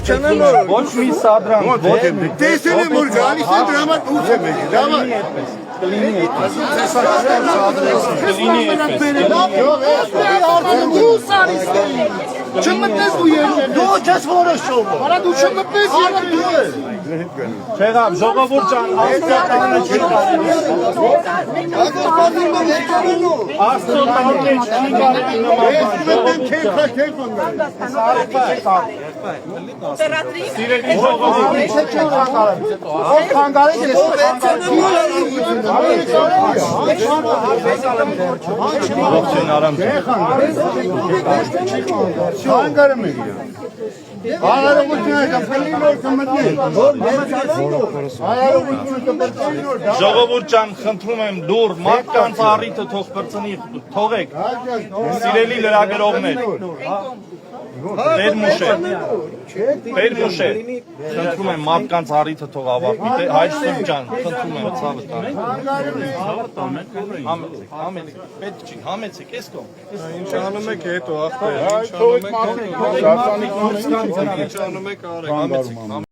Ոչ մի սադրան, ոչ մի տեսել եմ որ գալիս է դրա համար դուրս եմ եկել։ Դրա Չմտնես ու երկու։ Դու չես որոշում։ Արա դու չմտնես երկու դու ես։ Չեղավ, ժողովուրդ ջան, աստվածանը չի կարելի։ Աստծո տանը չի կարելի նման բան։ Սիրելի ժողովուրդ, ով խանգարեց ես Հանգարում եք իրան։ Հայարողությունը կպլինոր կմտնի։ Հայարողությունը կպրծնի նոր։ Ժողովուրդ ջան, խնդրում եմ դուր, մարդկանց առիթը թող բրծնի, թողեք։ Սիրելի լրագրողներ։ Բերմուշեր, խնդրում եմ մարդկանց առիթը թող ավարտի, հայր Սուրբ ջան, խնդրում եմ ցավը տանեք։ Պետք չի, համեցեք, էս կողմ։ Ինչ անում եք հետո ախպեր, ինչ անում եք արեք։